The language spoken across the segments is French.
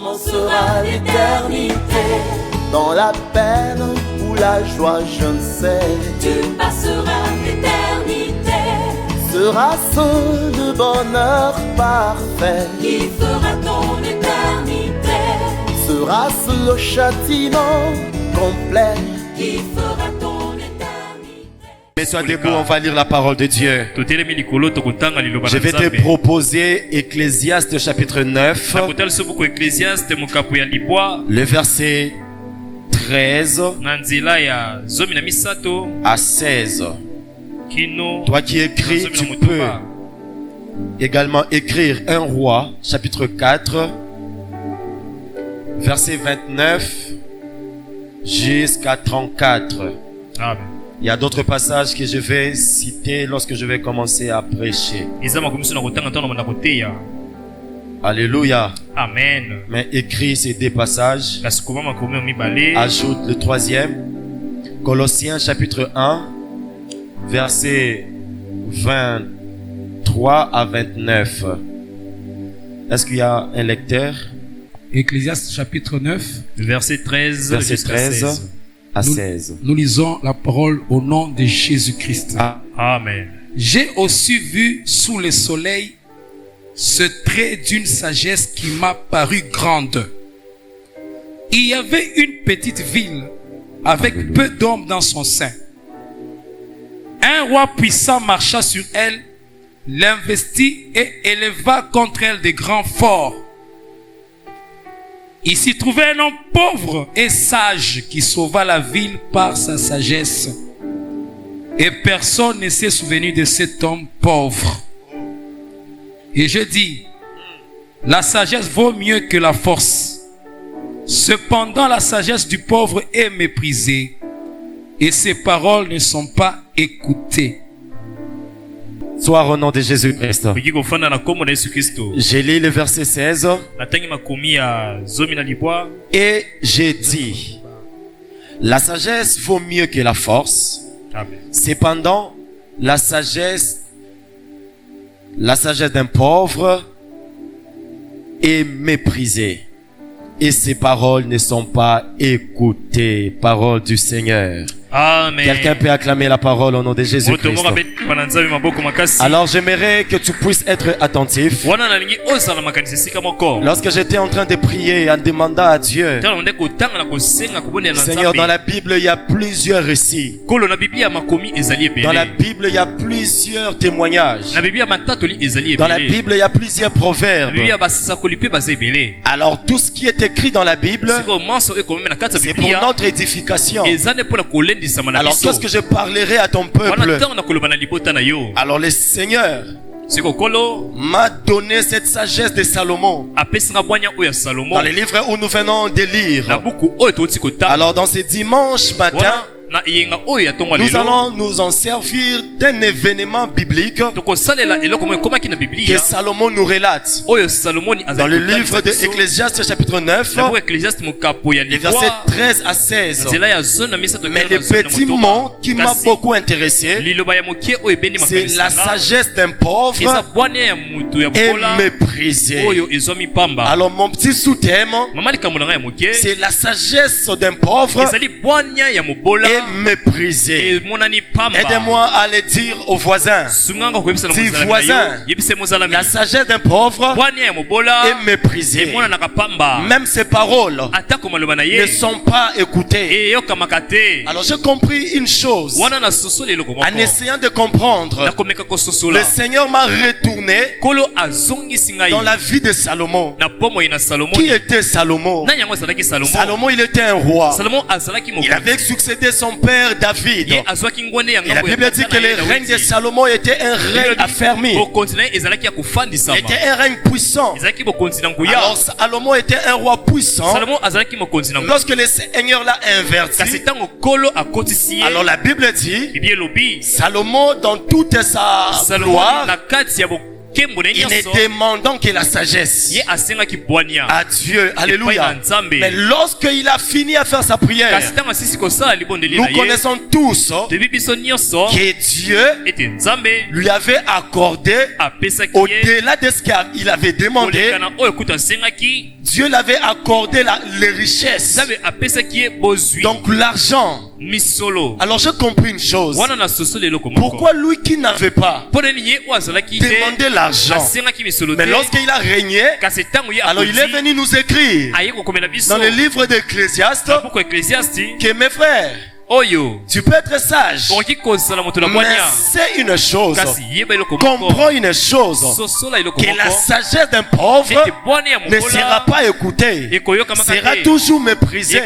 commencera l'éternité. Dans la peine ou la joie, je ne sais. Tu passeras l'éternité. Sera-ce le bonheur parfait? Qui fera ton éternité? Sera-ce le châtiment complet? Qui fera ton éternité? Mets-toi debout, on va lire la parole de Dieu. Je vais te proposer Ecclésiaste chapitre 9, le verset 13 à 16. Toi qui écris, tu peux également écrire 1 Roi chapitre 4, verset 29 jusqu'à 34. Amen. Il y a d'autres passages que je vais citer lorsque je vais commencer à prêcher. Alléluia. Amen. Mais écris ces deux passages. Ajoute le troisième. Colossiens chapitre 1, verset 23 à 29. Est-ce qu'il y a un lecteur? Ecclésiaste chapitre 9, verset 13, verset jusqu'à 13 16. à 16. Nous lisons la parole au nom de Jésus-Christ. Amen. J'ai aussi vu sous le soleil ce trait d'une sagesse qui m'a paru grande. Il y avait une petite ville avec peu d'hommes dans son sein. Un roi puissant marcha sur elle, l'investit et éleva contre elle des grands forts. Il s'y trouvait un homme pauvre et sage qui sauva la ville par sa sagesse. Et personne ne s'est souvenu de cet homme pauvre. Et je dis, la sagesse vaut mieux que la force. Cependant, la sagesse du pauvre est méprisée et ses paroles ne sont pas écoutées. Sois au nom de Jésus-Christ. J'ai lu le verset 16. Et j'ai dit, la sagesse vaut mieux que la force. Amen. Cependant, la sagesse d'un pauvre est méprisée et ses paroles ne sont pas écoutées. Parole du Seigneur. Amen. Quelqu'un peut acclamer la parole au nom de Jésus-Christ. Alors j'aimerais que tu puisses être attentif. Lorsque j'étais en train de prier en demandant à Dieu, Seigneur, dans la Bible il y a plusieurs récits. Dans la Bible il y a plusieurs témoignages. Dans la Bible il y a plusieurs proverbes. Alors tout ce qui est écrit dans la Bible, c'est pour notre édification. Alors qu'est-ce que je parlerai à ton peuple? Alors le Seigneur m'a donné cette sagesse de Salomon dans les livres où nous venons de lire. Alors dans ce dimanche matin, nous allons nous en servir d'un événement biblique que Salomon nous relate dans le livre de Ecclésiaste chapitre 9, les versets 13 à 16. Mais le petit mot qui m'a beaucoup intéressé, c'est la sagesse d'un pauvre est méprisée. Alors mon petit sous-thème, c'est la sagesse d'un pauvre est méprisé. Aidez-moi à le dire aux voisins. Dis voisin, la sagesse d'un pauvre est méprisée. Même ses paroles ne sont pas écoutées. Alors j'ai compris une chose. En essayant de comprendre, le Seigneur m'a retourné dans la vie de Salomon. Qui était Salomon? Salomon, il était un roi. Il avait succédé son père David. Et la Bible dit que le règne de Salomon était un règne affermi. Il était un règne puissant. Alors Salomon était un roi puissant. Lorsque le Seigneur l'a inverti, alors la Bible dit, Salomon dans toute sa gloire, il ne demandant que la sagesse à Dieu. Alléluia. Mais lorsqu'il a fini à faire sa prière, nous connaissons tous que Dieu lui avait accordé, au-delà de ce qu'il avait demandé, Dieu l'avait accordé les richesses. Donc l'argent. Alors j'ai compris une chose. Pourquoi lui qui n'avait pas demandé l'argent, mais lorsqu'il a régné, alors il est venu nous écrire dans le livre d'Ecclésiaste que mes frères, tu peux être sage, mais c'est une chose, comprends une chose, que la sagesse d'un pauvre ne sera pas écoutée, sera toujours méprisée.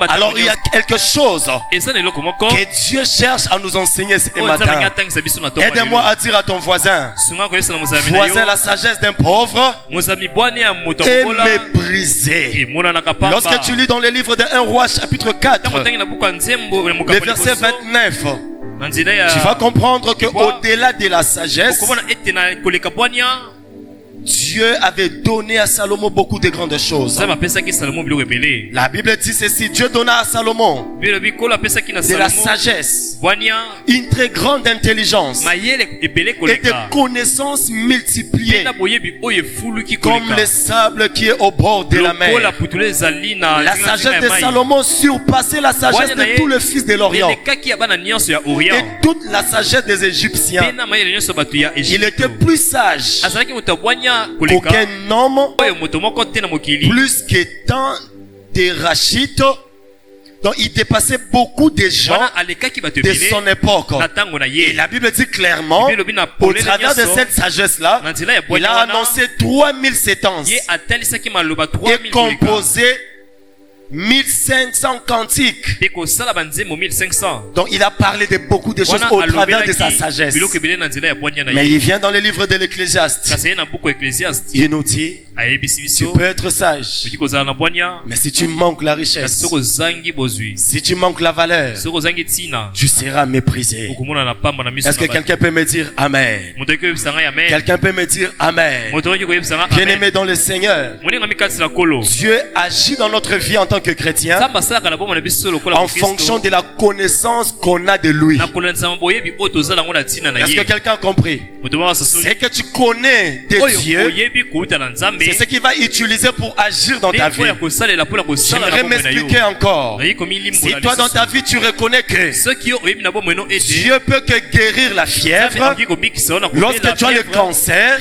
Alors il y a quelque chose que Dieu cherche à nous enseigner ce matin. Aide-moi à dire à ton voisin, voisin, la sagesse d'un pauvre est méprisée. Lorsque tu lis dans le livre de 1 Roi chapitre 4, le verset 29, tu vas comprendre que au-delà de la sagesse, Dieu avait donné à Salomon beaucoup de grandes choses. La Bible dit ceci: Dieu donna à Salomon de la sagesse, une très grande intelligence et des connaissances multipliées comme le sable qui est au bord de la mer. La sagesse de Salomon surpassait la sagesse de tous les fils de l'Orient et toute la sagesse des Égyptiens. Il était plus sage qu'aucun homme, plus que tant de Rachites. Donc il dépassait beaucoup de gens de son époque. Et la Bible dit clairement, au travers de cette sagesse-là, il a annoncé 3000 sentences et composé 1500 cantiques. Donc il a parlé de beaucoup de choses au travers de sa sagesse. Mais il vient dans le livre de l'Ecclésiaste. Il nous dit, tu peux être sage, mais si tu manques la richesse, si tu manques la valeur, tu seras méprisé. Est-ce que quelqu'un peut me dire Amen? Quelqu'un peut me dire Amen? Bien-aimé dans le Seigneur, Dieu agit dans notre vie en tant que chrétien en fonction de la connaissance qu'on a de lui. Est-ce que quelqu'un a compris? C'est que tu connais de Dieu, c'est ce qu'il va utiliser pour agir dans ta vie. J'aimerais m'expliquer encore. Si toi dans ta vie tu reconnais que Dieu peut que guérir la fièvre, lorsque tu as le cancer,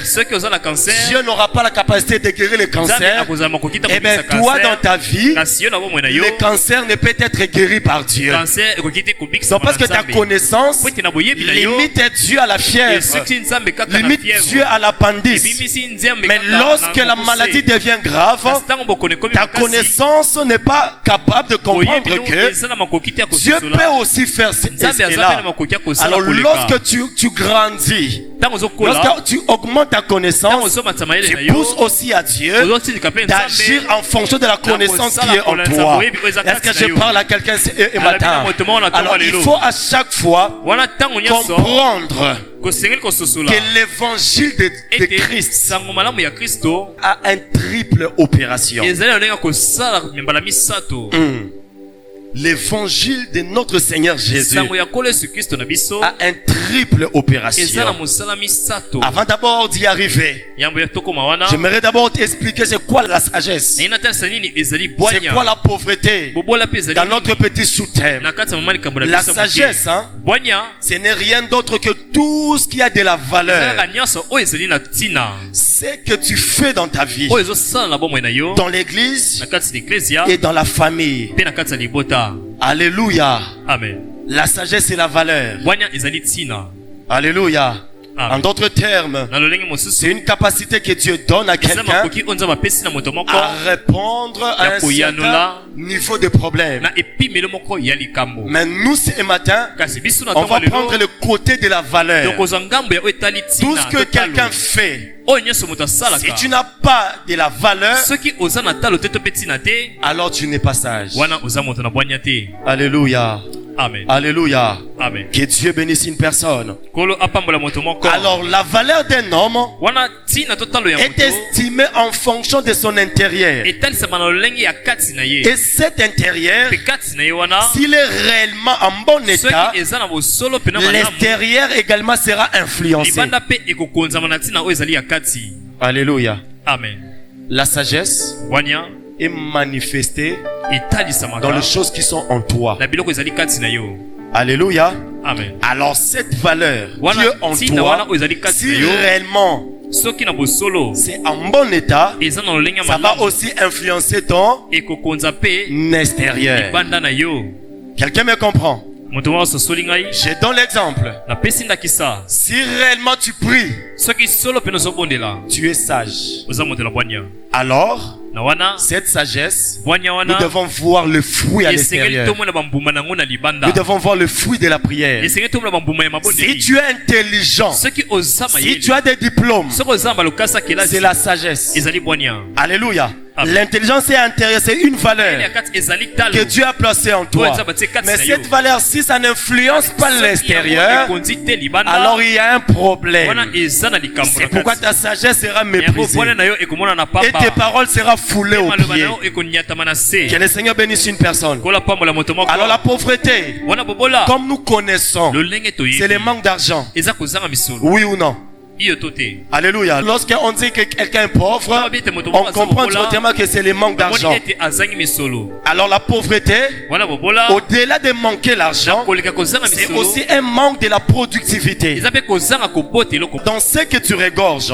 Dieu n'aura pas la capacité de guérir le cancer. Et bien toi dans ta vie, le cancer ne peut être guéri par Dieu. Donc parce que ta connaissance limite Dieu à la fièvre, limite Dieu à l'appendix. Mais lorsque la maladie devient grave, ta connaissance n'est pas capable de comprendre que Dieu peut aussi faire cela. Alors lorsque tu grandis, lorsque tu augmentes ta connaissance, tu pousses aussi à Dieu d'agir en fonction de la connaissance qui est en toi. Est-ce que je parle à quelqu'un ce matin? Alors il faut à chaque fois comprendre que l'évangile de Christ a un triple opération. L'évangile de notre Seigneur Jésus a un triple opération. Avant d'abord d'y arriver, j'aimerais d'abord t'expliquer c'est quoi la sagesse, c'est quoi la pauvreté dans notre petit sous-thème. La sagesse, ce n'est rien d'autre que tout ce qui a de la valeur. C'est que tu fais dans ta vie, dans l'église et dans la famille. Alléluia. Amen. La sagesse et la valeur. Alléluia. En d'autres termes, c'est une capacité que Dieu donne à quelqu'un à répondre à un certain niveau de problème. Mais nous, ce matin, on va prendre le côté de la valeur. Tout ce que quelqu'un fait, si tu n'as pas de la valeur, alors tu n'es pas sage. Alléluia. Amen. Alléluia. Amen. Que Dieu bénisse une personne. Alors la valeur d'un homme est estimée en fonction de son intérieur. Et cet intérieur, s'il est réellement en bon état, l'extérieur également sera influencé. Alléluia. Amen. La sagesse est manifestée dans les choses qui sont en toi. Alléluia. Amen. Alors cette valeur qui est en toi, si réellement c'est en bon état, ça va aussi influencer ton extérieur. Quelqu'un me comprend? Je donne l'exemple. Si réellement tu pries, tu es sage. Alors, cette sagesse, nous devons voir le fruit à l'extérieur. Nous devons voir le fruit de la prière. Si tu es intelligent, si tu as des diplômes, c'est la sagesse. Alléluia. L'intelligence est intérieure, c'est une valeur que Dieu a placée en toi. Mais cette valeur, si ça n'influence pas l'extérieur, alors il y a un problème. C'est pourquoi ta sagesse sera méprisée et tes paroles seront foulées aux pieds. Que le Seigneur bénisse une personne. Alors la pauvreté, comme nous connaissons, c'est le manque d'argent. Oui ou non? Alléluia. Lorsqu'on dit que quelqu'un est pauvre, on comprend directement que c'est le manque d'argent. Alors la pauvreté, au-delà de manquer l'argent, c'est aussi un manque de la productivité. Dans ce que tu regorges,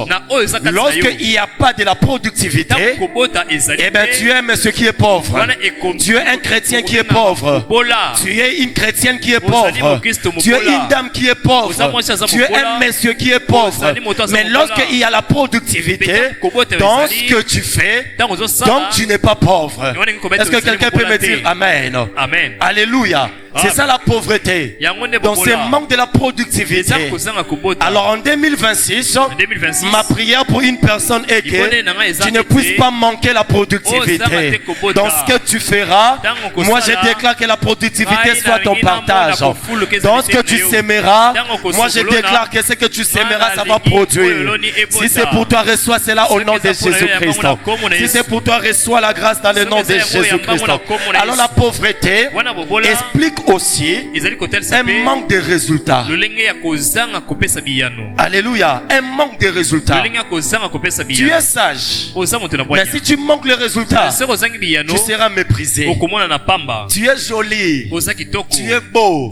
lorsqu'il n'y a pas de la productivité, eh bien tu aimes ce qui est pauvre. Tu es un chrétien qui est pauvre. Tu es une chrétienne qui est pauvre. Tu es une dame qui est pauvre. Tu es un monsieur qui est pauvre. Mais lorsqu'il y a la productivité dans ce que tu fais, donc tu n'es pas pauvre. Est-ce que quelqu'un peut me dire Amen? Amen. Alléluia. C'est ça la pauvreté. Donc c'est manque de la productivité. Alors en 2026, ma prière pour une personne est que tu ne puisses pas manquer la productivité. Dans ce que tu feras, moi je déclare que la productivité soit ton partage. Dans ce que tu sèmeras, moi je déclare que ce que tu sèmeras, ça va produire. Si c'est pour toi, reçois cela au nom de Jésus-Christ. Si c'est pour toi, reçois la grâce dans le nom de Jésus-Christ. Alors la pauvreté explique aussi un manque de résultats. Alléluia. Un manque de résultats. Tu es sage, mais si tu manques le résultat, tu seras méprisé. Tu es joli, tu es beau,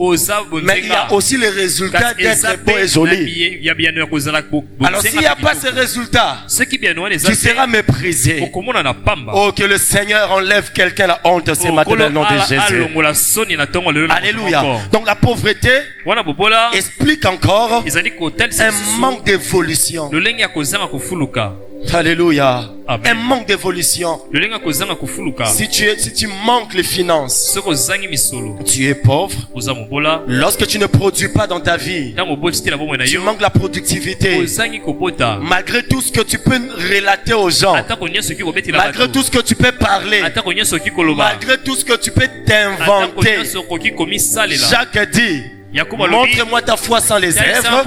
mais il y a aussi le résultat d'être beau et joli. Alors s'il n'y a pas ce résultat, tu seras méprisé. Oh, que le Seigneur enlève quelqu'un la honte ce matin dans le nom de Jésus. Alléluia. Donc la pauvreté explique encore un manque d'évolution. Alléluia. Un manque d'évolution. Si tu manques les finances, tu es pauvre. Lorsque tu ne produis pas dans ta vie, tu manques la productivité. Malgré tout ce que tu peux relater aux gens, malgré tout ce que tu peux parler, malgré tout ce que tu peux t'inventer, Jacques dit, montre-moi ta foi sans les œuvres,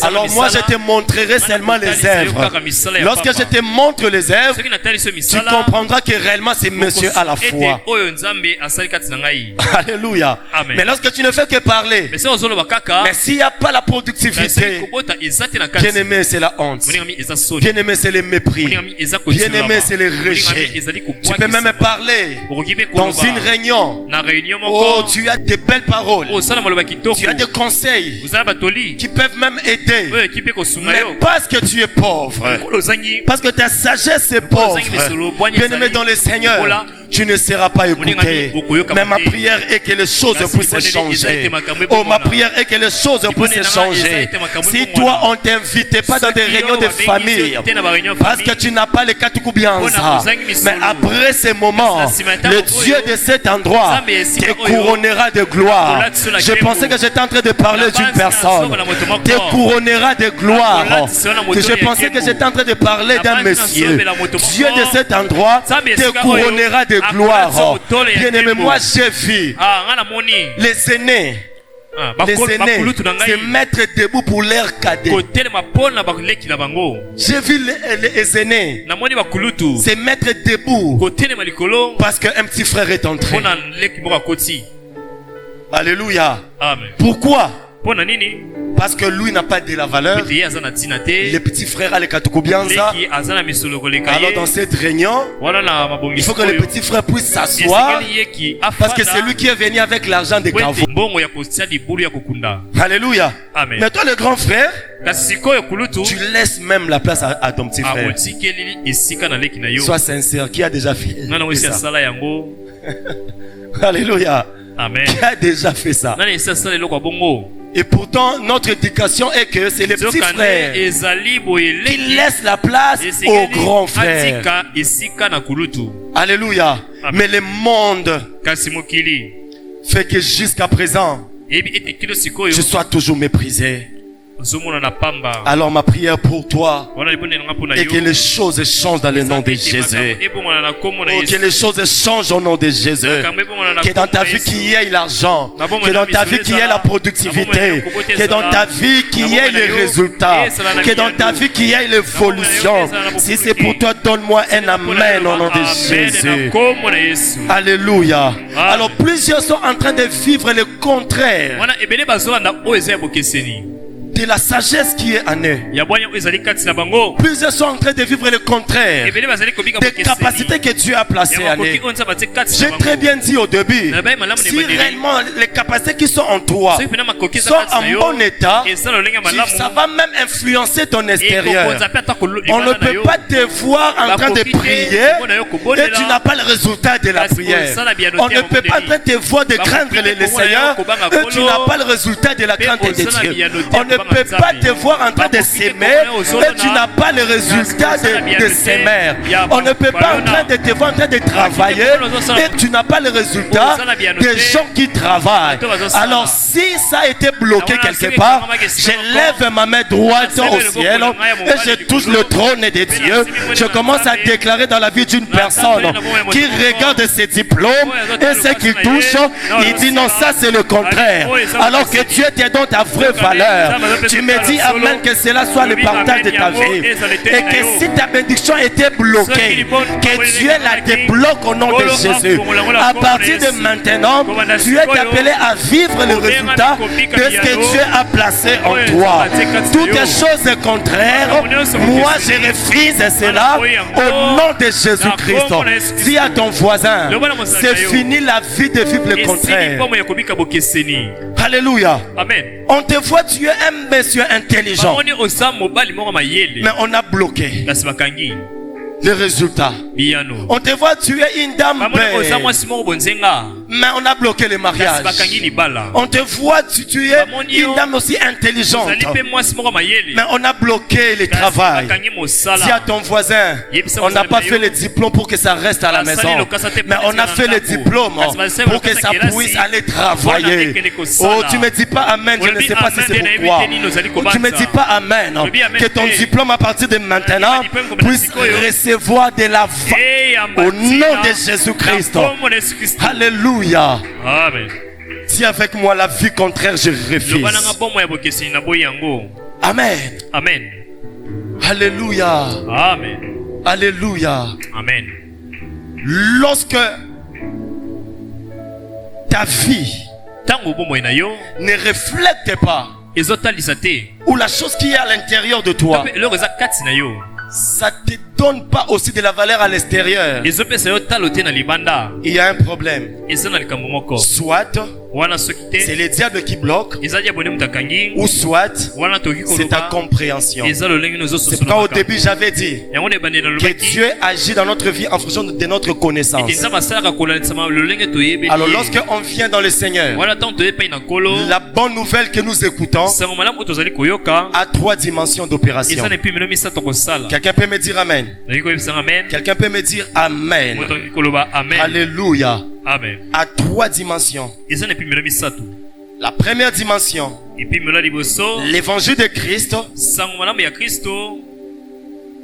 alors moi je te montrerai seulement les œuvres. Lorsque je te montre les œuvres, tu comprendras que réellement c'est monsieur à la foi. Alléluia. Mais lorsque tu ne fais que parler, mais s'il n'y a pas la productivité, bien aimé c'est la honte, bien aimé c'est le mépris, bien aimé c'est le rejet. Tu peux même parler dans une réunion. Oh, tu as de belles paroles, tu as des conseils qui peuvent même aider, mais parce que tu es pauvre, parce que ta sagesse est pauvre, bien aimé dans le Seigneur, tu ne seras pas écouté. Mais ma prière est que les choses puissent changer. Oh, ma prière est que les choses puissent changer. Si toi on t'invite pas dans des réunions de famille parce que tu n'as pas les Katukubianza, mais après ces moments, le Dieu de cet endroit te couronnera de gloire. Je pensais que j'étais en train de parler d'une personne. Te couronnera de gloire. Je pensais que j'étais en train de parler d'un monsieur. Dieu de cet endroit te couronnera de gloire. Bien aimé, moi j'ai vu les aînés. Les aînés se mettre debout pour leur cadet. J'ai vu les aînés se mettre debout parce qu'un petit frère est entré. Alléluia. Amen. Pourquoi? Parce que lui n'a pas de la valeur. Les petits frères les Katukubianza. Alors dans cette réunion, il faut que les petits frères puissent s'asseoir. Parce que c'est lui qui est venu avec l'argent des Kavo. Alléluia. Amen. Mais toi le grand frère, tu laisses même la place à ton petit frère. Sois sincère, qui a déjà fait ça? Alléluia. Amen. Qui a déjà fait ça? Et pourtant, notre éducation est que c'est les petits frères qui laissent la place aux grands frères. Alléluia. Amen. Mais le monde fait que jusqu'à présent, je sois toujours méprisé. Alors ma prière pour toi est que les choses changent dans le nom de Jésus. Que les choses changent au nom de Jésus. Que dans ta vie qu'il y ait l'argent. Que dans ta vie qu'il y ait la productivité. Que dans ta vie qu'il y ait les résultats. Que dans ta vie qu'il y ait l'évolution. Si c'est pour toi, donne-moi un amen au nom de Jésus. Alléluia. Alors plusieurs sont en train de vivre le contraire de la sagesse qui est en eux. Plusieurs sont en train de vivre le contraire des capacités que Dieu a placées en eux. J'ai très bien dit au début, si réellement les capacités qui sont en toi sont en bon état, ça va même influencer ton extérieur. On ne peut pas te voir en train de prier et tu n'as pas le résultat de la prière. On ne peut pas en train de te voir de craindre le Seigneur et tu n'as pas le résultat de la crainte de Dieu. On ne peut pas te voir en train de s'aimer et tu n'as pas le résultat de s'aimer. On ne peut pas en train de te voir en train de travailler et tu n'as pas le résultat des gens qui travaillent. Alors si ça a été bloqué quelque part, je lève ma main droite au ciel et je touche le trône de Dieu. Je commence à déclarer dans la vie d'une personne qui regarde ses diplômes et ce qu'il touche, il dit non, ça c'est le contraire. Alors que Dieu te donne ta vraie valeur. Tu me dis amen, que cela soit le partage de ta vie. Et que si ta bénédiction était bloquée, que Dieu la débloque au nom de Jésus. À partir de maintenant, tu es appelé à vivre le résultat de ce que Dieu a placé en toi. Toutes les choses contraires, moi je refuse cela au nom de Jésus-Christ. Dis à ton voisin, c'est fini la vie de vivre le contraire. Alléluia. Amen. On te voit, tu es un monsieur intelligent. Mais on a bloqué le résultat. On te voit, tu es une dame belle. Mais on a bloqué le mariage. On te voit, tu es une dame aussi intelligente. Mais on a bloqué le travail. Dis à ton voisin, on n'a pas fait le diplôme pour que ça reste à la maison. Mais on a fait le diplôme pour que ça puisse aller travailler. Oh, tu me dis pas amen, je ne sais pas si c'est pourquoi. Oh, tu me dis pas amen. Que ton diplôme à partir de maintenant puisse recevoir de la au nom de Jésus-Christ. Alléluia. Amen. Dis avec moi, la vie contraire, je refuse. Amen. Amen. Alléluia. Amen. Alléluia. Amen. Lorsque ta vie ne reflète pas ou la chose qui est à l'intérieur de toi, ça ne te donne pas aussi de la valeur à l'extérieur, il y a un problème. Soit c'est le diable qui bloque, ou soit c'est ta compréhension. C'est pourquoi au début j'avais dit que Dieu agit dans notre vie en fonction de notre connaissance. Alors lorsqu'on vient dans le Seigneur, la bonne nouvelle que nous écoutons a 3 dimensions d'opération. Quelqu'un peut me dire amen. Quelqu'un peut me dire amen. Alléluia. Amen. À 3 dimensions. La première dimension, l'évangile de Christ,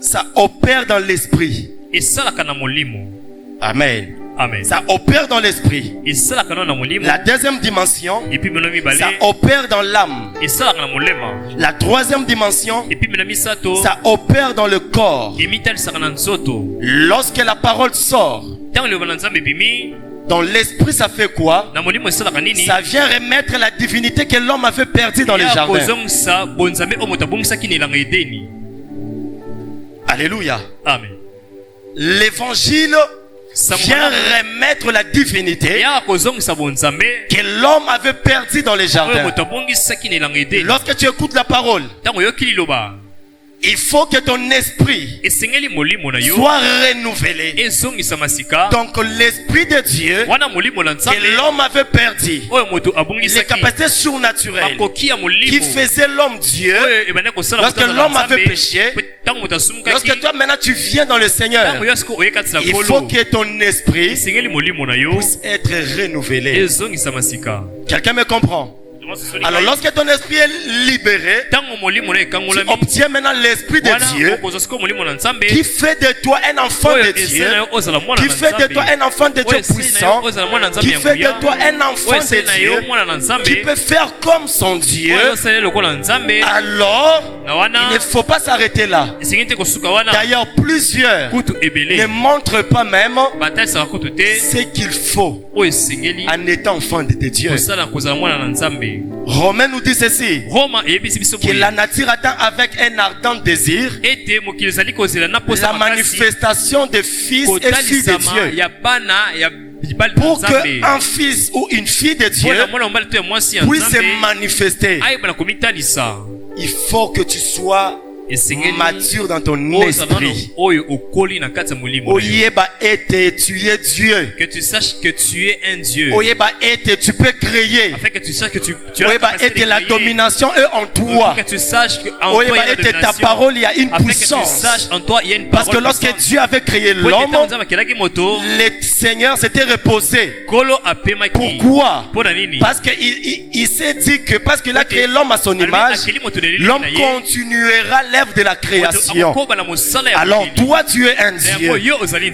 ça opère dans l'esprit. Amen. Amen. Ça opère dans l'esprit. La deuxième dimension, ça opère dans l'âme. La troisième dimension, ça opère dans le corps. Lorsque la parole sort, dans l'esprit, ça fait quoi? Ça vient remettre la divinité que l'homme avait perdue dans les jardins. Alléluia. Amen. L'évangile vient remettre la divinité que l'homme avait perdue dans les jardins. Lorsque tu écoutes la parole, il faut que ton esprit soit renouvelé. Donc l'esprit de Dieu que l'homme avait perdu, les capacités surnaturelles qui faisaient l'homme Dieu, lorsque l'homme avait péché, lorsque toi maintenant tu viens dans le Seigneur, il faut que ton esprit puisse être renouvelé. Quelqu'un me comprend? Alors lorsque ton esprit est libéré, tu obtiens maintenant l'esprit de Dieu qui fait de toi un enfant de Dieu, qui fait de toi un enfant de Dieu puissant, qui fait de toi un enfant de Dieu, qui peut faire comme son Dieu. Alors il ne faut pas s'arrêter là. D'ailleurs plusieurs ne montrent pas même ce qu'il faut en étant enfant de Dieu. Romains nous dit ceci, que la nature attend avec un ardent désir la manifestation des fils et filles de Dieu, pour qu'un fils ou une fille de Dieu puisse se manifester. Il faut que tu sois mature dans ton esprit. Oyeba ete, tu es Dieu. Que tu saches que tu es un Dieu. Oyeba ete, tu peux créer. Afin que tu saches que tu Oyeba ete, la domination est en toi. Que tu saches que en toi il y a ete, ta parole il y a une puissance. Que tu saches en toi il y a une parole. Parce que lorsque Dieu avait créé l'homme, le Seigneur s'était reposé. Pourquoi? Parce qu'il s'est dit que parce qu'il a créé l'homme à son image, l'homme continuera l'œuvre de la création. Alors toi tu es un Dieu.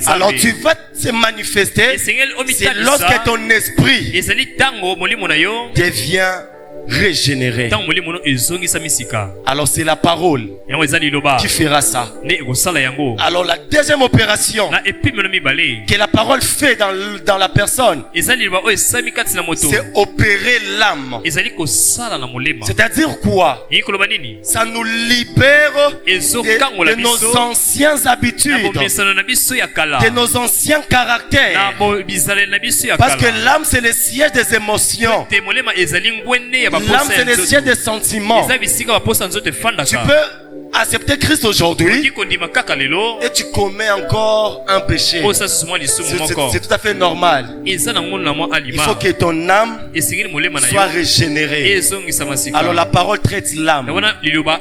Alors tu vas se manifester. C'est lorsque ton esprit devient régénéré. Alors c'est la parole qui fera ça. Alors la deuxième opération que la parole fait dans la personne, c'est opérer l'âme. C'est-à-dire quoi? Ça nous libère de nos anciennes habitudes, de nos anciens caractères. Parce que l'âme c'est le siège des émotions. L'âme c'est le siège des sentiments. Tu peux accepter Christ aujourd'hui et tu commets encore un péché. C'est tout à fait normal. Il faut que ton âme soit régénérée. Alors la parole traite l'âme.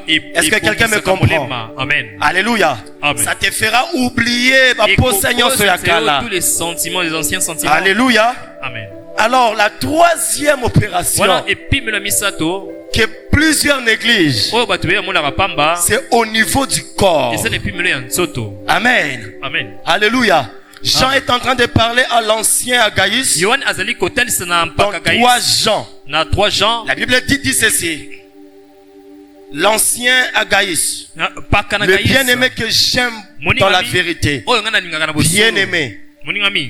Est-ce que quelqu'un me comprend? Amen. Alléluia. Amen. Ça te fera oublier tous les sentiments, les anciens sentiments. Alléluia. Amen. Alors la troisième opération que plusieurs négligent, c'est au niveau du corps. Amen. Amen. Alléluia. Jean est en train de parler à l'ancien Agaïs. Dans 3 Jean, la Bible dit ceci. L'ancien Agaïs, le bien-aimé que j'aime dans la vérité, bien-aimé,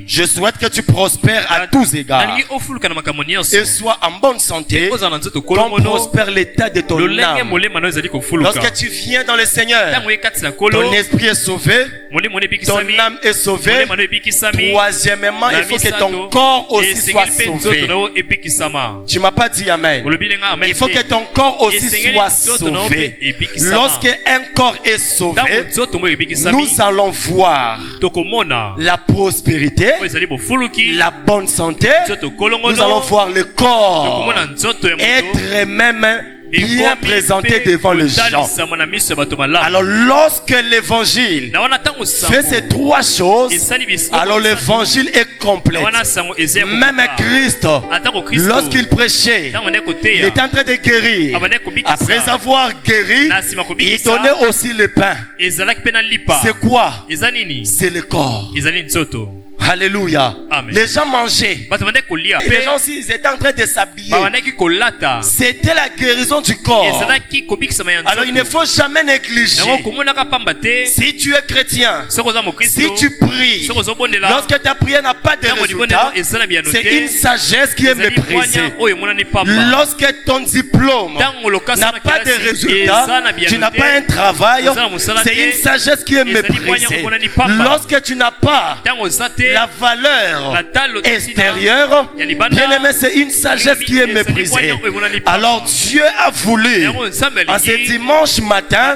je souhaite que tu prospères à tous égards et sois en bonne santé comme prospère l'état de ton âme. Lorsque tu viens dans le Seigneur, ton esprit est sauvé, ton âme est sauvée. Troisièmement, il faut que ton corps aussi soit sauvé. Tu m'as pas dit amen. Il faut que ton corps aussi soit sauvé. Lorsque un corps est sauvé, nous allons voir la prospérité, la bonne santé. Nous allons voir le corps être même bien présenté devant les gens. Alors lorsque l'évangile fait ces 3 choses, alors l'évangile est complet. Même Christ, lorsqu'il prêchait, il était en train de guérir. Après avoir guéri, il donnait aussi le pain. C'est quoi? C'est le corps. Alléluia. Les gens mangeaient. Et les gens aussi, ils étaient en train de s'habiller. C'était la guérison du corps. Alors il ne faut jamais négliger. Si tu es chrétien, si tu pries, lorsque ta prière n'a pas de résultat, c'est une sagesse qui est méprisée. Lorsque ton diplôme n'a pas de résultat, tu n'as pas un travail, c'est une sagesse qui est méprisée. Lorsque tu n'as pas la valeur extérieure, bien aimé, c'est une sagesse qui est méprisée. Alors Dieu a voulu en ce dimanche matin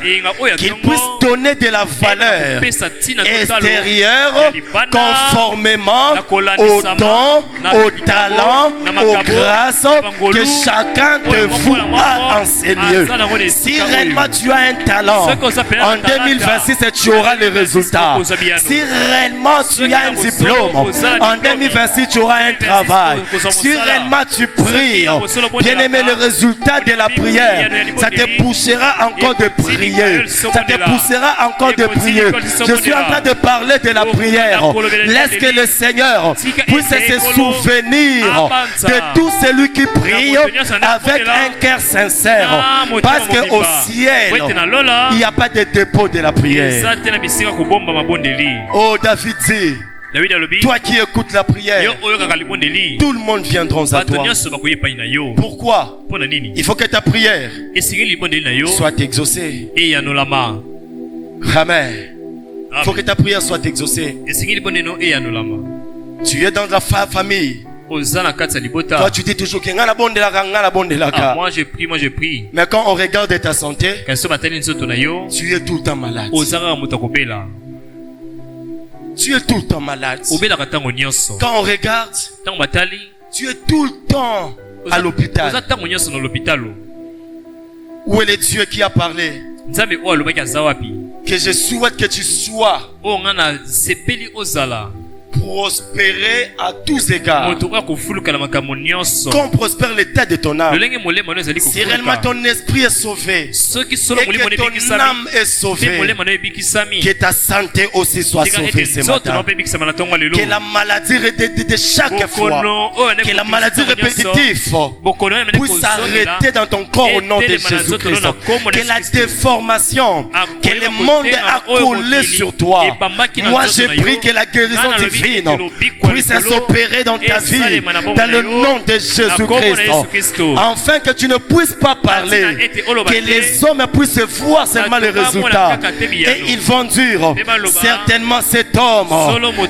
qu'il puisse donner de la valeur extérieure conformément aux dons, aux talents, aux grâces que chacun de vous a enseigné. Si réellement tu as un talent, en 2026 tu auras le résultat. Si réellement tu as un diplôme, en 2026 tu auras un travail. Si réellement tu pries, bien aimé, le résultat de la prière, ça te poussera encore de prier. Ça te poussera encore de prier. Je suis en train de parler de la prière. Laisse que le Seigneur puisse se souvenir de tout celui qui prie avec un cœur sincère. Parce qu'au ciel, il n'y a pas de dépôt de la prière. Oh, David dit, toi qui écoutes la prière, tout le monde viendra à toi. Pourquoi? Il faut que ta prière soit exaucée. Amen. Il faut que ta prière soit exaucée. Tu es dans la famille. Toi tu dis toujours que moi je prie. Mais quand on regarde ta santé, tu es tout le temps malade. Tu es tout le temps malade. Quand on regarde, tu es tout le temps à l'hôpital. Où est le Dieu qui a parlé? Que je souhaite que tu sois prospérer à tous égards. Qu'on prospère l'état de ton âme. Si réellement ton esprit est sauvé et que ton âme est sauvée, que ta santé aussi soit sauvée ce matin. Que la maladie de chaque fois, que la maladie répétitive puisse s'arrêter dans ton corps au nom de Jésus-Christ. Que la déformation que le monde a collée sur toi, moi je prie que la guérison divine puisse s'opérer dans ta vie dans le nom de Jésus-Christ, afin que tu ne puisses pas parler, que les hommes puissent voir seulement les résultats et ils vont dire certainement cet homme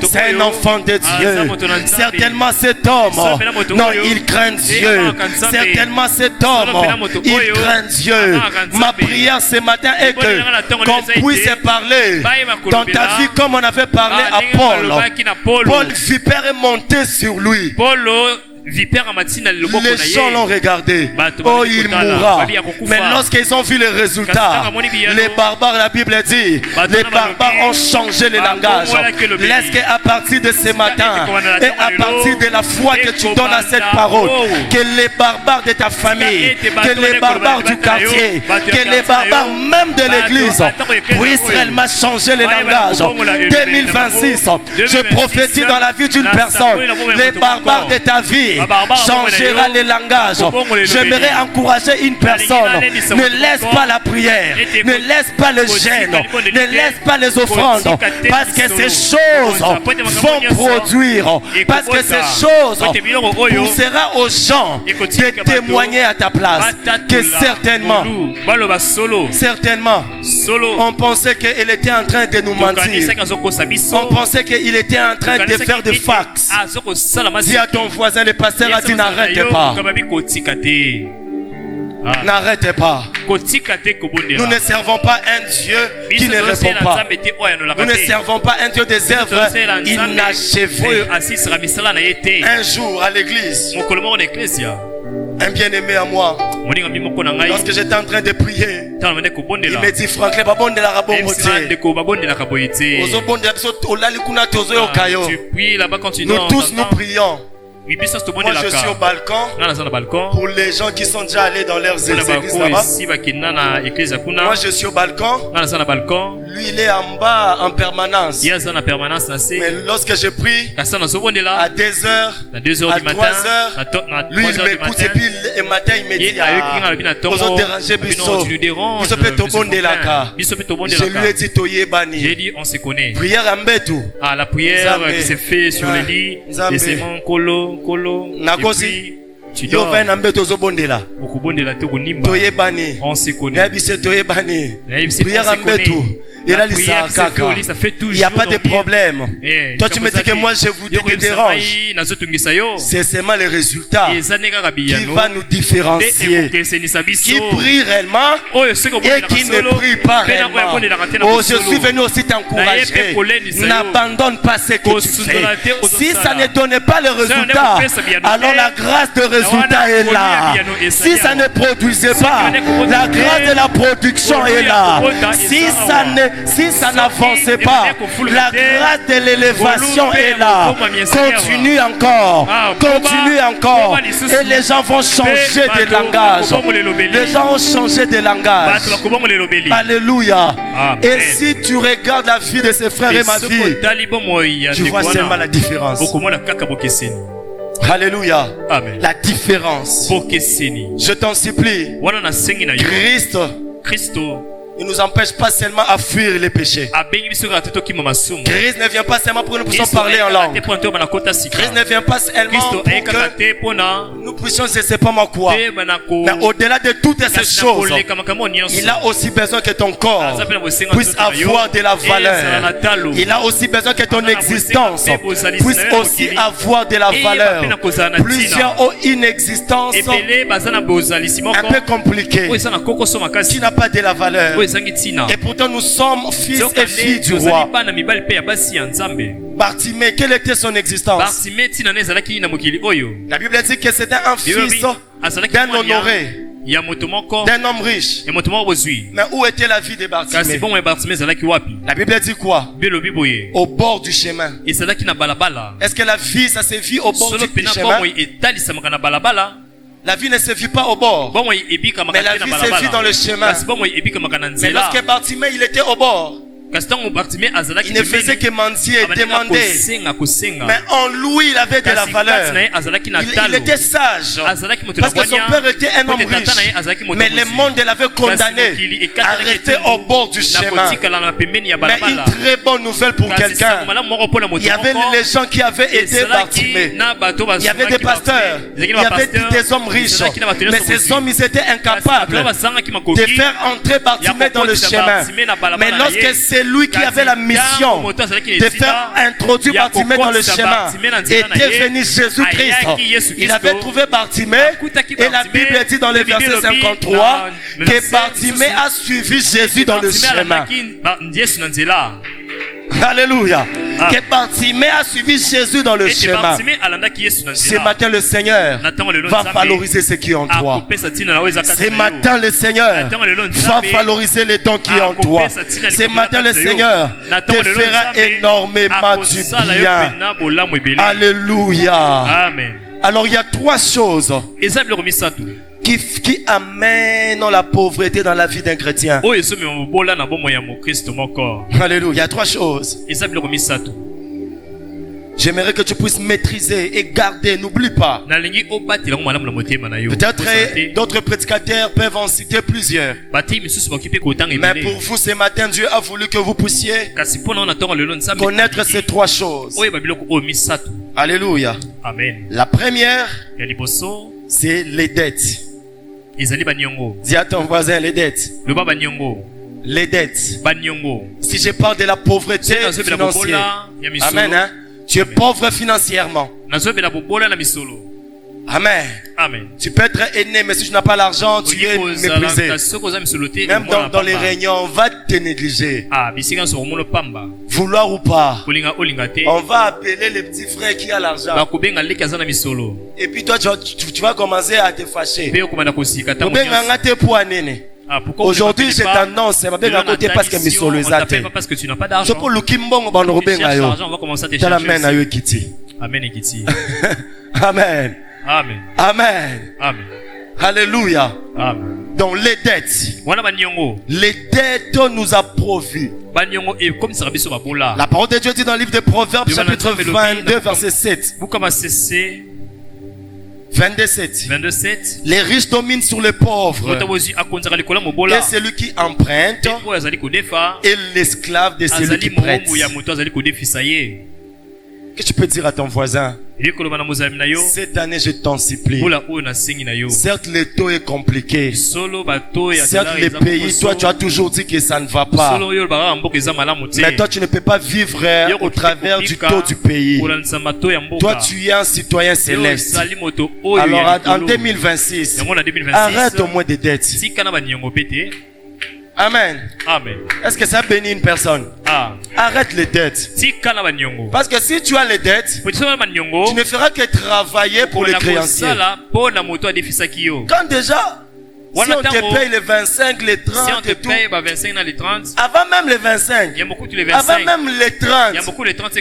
c'est un enfant de Dieu, certainement cet homme non il craint Dieu, certainement cet homme il craint Dieu. Ma prière ce matin est que qu'on puisse parler dans ta vie comme on avait parlé à Paul. Paul, vipère est monté sur lui. Les gens l'ont regardé. Oh, il mourra. Mais lorsqu'ils ont vu les résultats, les barbares, la Bible dit, les barbares ont changé le langage. Laisse qu'à partir de ce matin et à partir de la foi que tu donnes à cette parole, que les barbares de ta famille, que les barbares du quartier, que les barbares même de l'église puissent réellement changer le langage. 2026, je prophétise dans la vie d'une personne, les barbares de ta vie changera le langage. J'aimerais encourager une personne. Ne laisse pas la prière, ne laisse pas le jeûne, ne laisse pas les offrandes, parce que ces choses vont produire, parce que ces choses poussera aux gens de témoigner à ta place. Que certainement, on pensait qu'il était en train de nous mentir. On pensait qu'il était en train de faire des fax. Dis à ton voisin, le pasteur a dit n'arrête pas. N'arrêtez pas. Nous ne servons pas un Dieu qui ne répond pas. Nous ne servons pas un Dieu des œuvres inachevées. Un jour à l'église, un bien-aimé à moi, lorsque j'étais en train de prier, il me dit Franklin, nous tous nous prions. Moi je suis au balcon. Pour les gens qui sont déjà allés dans leurs églises là-bas. Moi je suis au balcon. Lui il est en bas en permanence. Mais lorsque je prie à 2h, à 3h, lui il m'écoute et puis le matin il me dit vous ont dérangé Bisso. Je lui ai dit Toye Bani. J'ai dit on se connaît. Prière à Mbetu. Ah, la prière qui se fait sur le lit. Les séments kolo. Nakosi. Yo ven Mbetu zobondela. Toye Bani. On se connaît. Toye Bani. Prière à Mbetu. Il n'y a pas de problème. Toi tu me dis que moi je vous dérange. C'est seulement les résultats qui va nous différencier. Qui prie réellement et qui ne prie pas réellement. Oh, je suis venu aussi t'encourager. N'abandonne pas ce que tu fais. Si ça ne donne pas le résultat, alors la grâce de résultat est là. Si ça ne produisait pas, la grâce de la production est là. Si ça n'avançait pas, la grâce de l'élévation est là. Continue encore. Continue encore. Et les gens vont changer de langage. Les gens vont changer de langage. Alléluia. Et si tu regardes la vie de ses frères et ma vie, tu vois seulement la différence. Alléluia. La différence. Je t'en supplie. Christ il ne nous empêche pas seulement à fuir les péchés. Christ ne vient pas seulement pour que nous puissions parler en langue. Christ ne vient pas seulement pour que nous puissions se séparer quoi. Mais au-delà de toutes ces choses, il a aussi besoin que ton corps puisse avoir de la valeur. Il a aussi besoin que ton existence puisse aussi avoir de la valeur. Plusieurs ont une existence un peu compliquée qui n'a pas de la valeur. Et pourtant nous sommes fils et filles du roi. Bartimée, quelle était son existence? La Bible dit que c'était un fils d'un honoré, d'un homme riche. Mais où était la vie de Bartimée? La Bible dit quoi? Au bord du chemin. Est-ce que la vie, ça se vit au bord du chemin? La vie ne se vit pas au bord, mais la vie se vit dans le chemin. Mais lorsque Bartimée il était au bord, il ne faisait que mendier et demander. Mais en lui, il avait de la valeur. Il était sage. Parce que son père était un homme riche. Mais le monde l'avait condamné à rester au bord du chemin. Mais une très bonne nouvelle pour quelqu'un. Il y avait les gens qui avaient aidé Bartimée. Il y avait des pasteurs. Il y avait des hommes riches. Mais ces hommes, ils étaient incapables de faire entrer Bartimée dans le chemin. Mais lorsque c'est lui qui avait la mission de faire introduire Bartimée dans le chemin, était venu Jésus-Christ. Il avait trouvé Bartimée et la Bible dit dans le verset 53 que Bartimée a suivi Jésus dans le chemin. Alléluia. Que Bartimée a suivi Jésus dans le chemin. Ce matin le Seigneur va valoriser ce qui est en toi. Ce matin le Seigneur va valoriser les dons qui sont en toi. Ce matin le Seigneur te fera énormément du bien. Alléluia. Alors il y a trois choses qui amènent la pauvreté dans la vie d'un chrétien. Alléluia. Il y a trois choses. J'aimerais que tu puisses maîtriser et garder. N'oublie pas. Peut-être d'autres prédicateurs peuvent en citer plusieurs. Mais pour vous ce matin, Dieu a voulu que vous puissiez connaître ces trois choses. Alléluia. Amen. La première, c'est les dettes. Dis à ton voisin les dettes. Les dettes. Si je parle de la pauvreté financière, amen, hein? Tu es pauvre financièrement. Amen. Amen. Tu peux être aîné, mais si tu n'as pas l'argent, tu es méprisé. Même dans les réunions, on va te négliger. Vouloir ou pas, on va appeler les petits frères qui ont l'argent. Et puis toi, tu vas commencer à te fâcher. Aujourd'hui, j'ai tendance à me côté parce que mes solos étaient. Je peux le kimbong, on va commencer à te chercher. Amen. Amen. Amen. Amen. Amen. Alléluia. Amen. Donc les dettes. Les dettes nous a provu. La parole de Dieu dit dans le livre des Proverbes, chapitre 22, verset 7. 22. Les riches dominent sur les pauvres. Et celui qui emprunte est l'esclave de celui qui prête. Qu'est-ce que tu peux dire à ton voisin? Cette année, je t'en supplie. Certes, le taux est compliqué. Certes, les pays, toi, tu as toujours dit que ça ne va pas. Mais toi, tu ne peux pas vivre au travers du taux du pays. Toi, tu es un citoyen céleste. Alors, en 2026, arrête au moins des dettes. Amen. Amen. Est-ce que ça bénit une personne? Arrête les dettes. Parce que si tu as les dettes, tu ne feras que travailler pour les créanciers. Quand déjà, si on te paye les 25, les 30 et tout, avant même les 25, avant même les 30,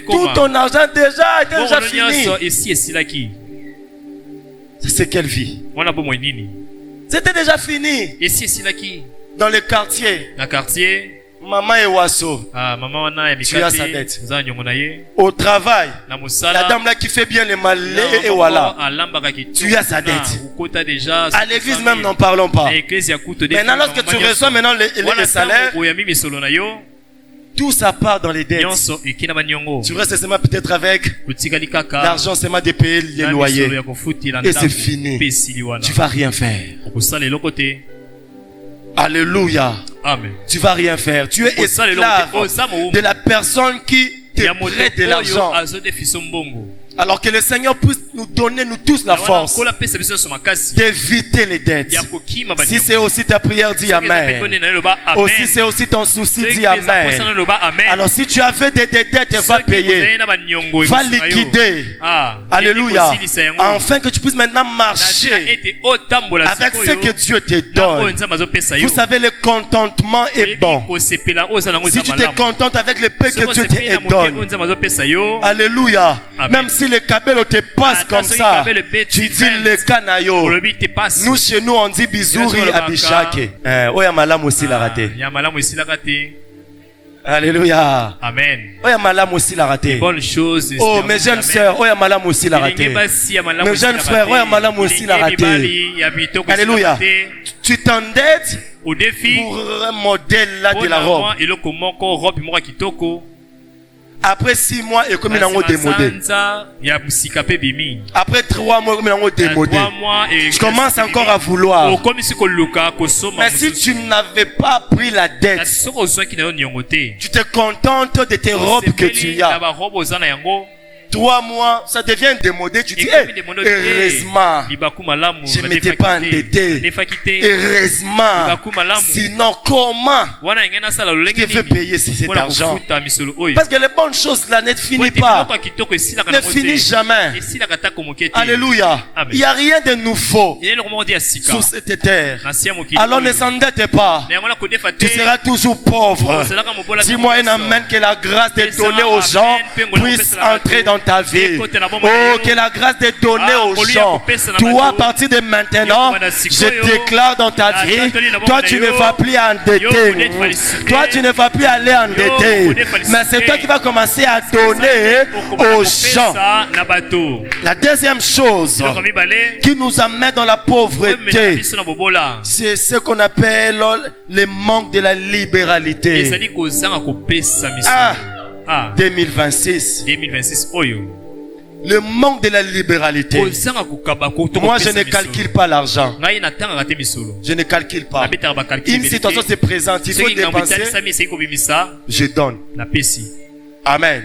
tout ton argent déjà est déjà fini. C'est quelle vie? C'était déjà fini. Dans le quartier, maman et Wasso, tu as sa dette. Au travail, la dame là qui fait bien les malais et voilà, tu as sa dette. À l'église même, n'en parlons pas. Maintenant, lorsque tu reçois maintenant les salaires, tout ça part dans les dettes. Tu restes seulement peut-être avec l'argent seulement de payer les loyers. Et c'est fini. Tu vas rien faire. Alléluia. Amen. Tu vas rien faire. Tu es esclave de la personne qui te prête de l'argent. Alors que le Seigneur puisse nous donner, nous tous, la force d'éviter les dettes. Si c'est aussi ta prière, dis Amen. Aussi c'est aussi ton souci, dis Amen. Alors si tu avais des dettes, va payer. Va liquider. Alléluia. Afin que tu puisses maintenant marcher avec ce que Dieu te donne. Vous savez, le contentement est bon. Si tu te contentes avec le peu que Dieu te donne. Alléluia. Même si le cabello te passe comme ça, tu dis le canaillot. Nous chez nous on dit bizouri abishake. Oya malam aussi l'a raté. Alléluia. Amen. Oya malam aussi l'a raté. Bonne chose. Oh mes jeunes sœurs, oya malam aussi l'a raté. Mes jeunes frères, oya malam aussi l'a raté. Alléluia. Tu t'endettes pour un modèle là de la robe. Après 6 mois, et comme il a démodé. Après 3 mois, comme il a démodé. Je commence encore à vouloir. Mais si tu n'avais pas pris la dette, tu te contentes de tes robes que tu as. 3 mois, ça devient démodé. Tu dis, heureusement, je ne m'étais pas endetté. Heureusement. Sinon, comment tu veux payer cet argent? Parce que les bonnes choses là ne finissent pas. Ne finissent jamais. Alléluia. Il n'y a rien de nouveau sur cette terre. Alors ne s'endette pas. Tu seras toujours pauvre. Dis-moi un amen, que la grâce de donner aux gens puisse entrer dans ta vie. Oh, que la grâce de donner aux gens. Toi, à partir de maintenant, je déclare dans ta vie, toi tu ne vas plus endetter. Toi tu ne vas plus aller endetter. Mais c'est toi qui vas commencer à donner aux gens. La deuxième chose qui nous amène dans la pauvreté, c'est ce qu'on appelle le manque de la libéralité. 2026. Le manque de la libéralité. Moi, je ne calcule pas l'argent. Je ne calcule pas. Une situation se présente, il faut dépenser. Je donne. Amen.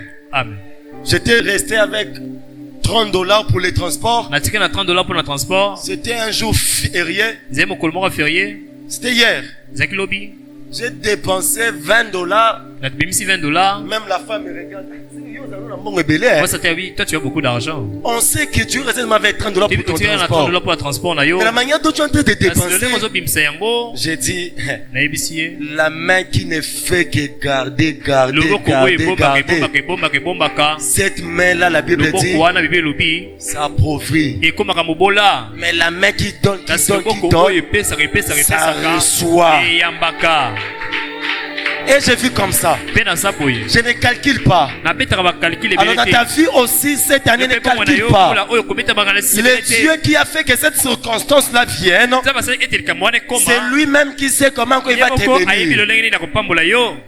J'étais resté avec $30 pour les transports. C'était un jour férié. C'était hier. J'ai dépensé $20. Même la femme me regarde. Toi, tu as beaucoup d'argent. On sait que Dieu réserve avec $30 pour ton transport. Pour le transport. Mais la manière dont tu es en train de dépenser, j'ai dit, la main qui ne fait que garder. Cette main-là, la Bible dit, ça appauvrit. Mais la main qui donne, ça reçoit. Et j'ai vu comme ça. Je ne calcule pas. Alors dans ta vie aussi, cette année, ne calcule pas. Le Dieu qui a fait que cette circonstance-là vienne, c'est lui-même qui sait comment il va te bénir.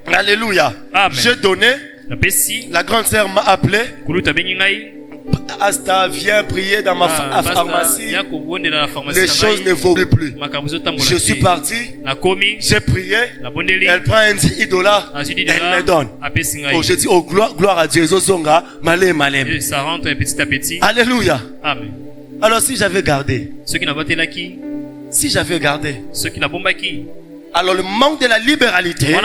Alléluia. J'ai donné. La grande sœur m'a appelé. Asta, viens prier dans ma pharmacie. Les choses ne vont plus. Je suis parti. J'ai prié. Elle prend un $10. Elle me donne. Oh, je dis, oh, gloire à Dieu. Ça rentre petit à petit. Alléluia. Amen. Alors si j'avais gardé. Si j'avais gardé. Alors le manque de la libéralité,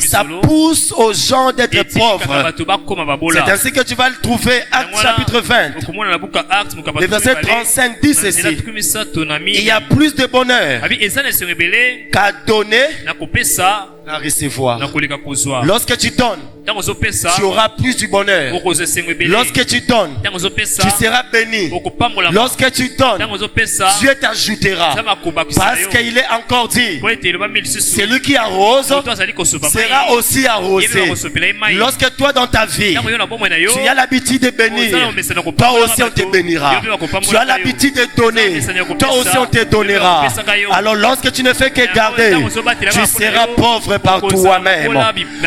ça pousse aux gens d'être pauvres. C'est ainsi que tu vas le trouver, Actes chapitre 20. Le verset 35 dit ceci. Il y a plus de bonheur qu'à donner, à recevoir. Lorsque tu donnes, tu auras plus du bonheur. Lorsque tu donnes, tu seras béni. Lorsque tu donnes, Dieu t'ajoutera. Parce qu'il est encore dit, celui qui arrose sera aussi arrosé. Lorsque toi dans ta vie, tu as l'habitude de bénir, toi aussi on te bénira. Tu as l'habitude de donner, toi aussi on te donnera. Alors lorsque tu ne fais que garder, tu seras pauvre par toi-même.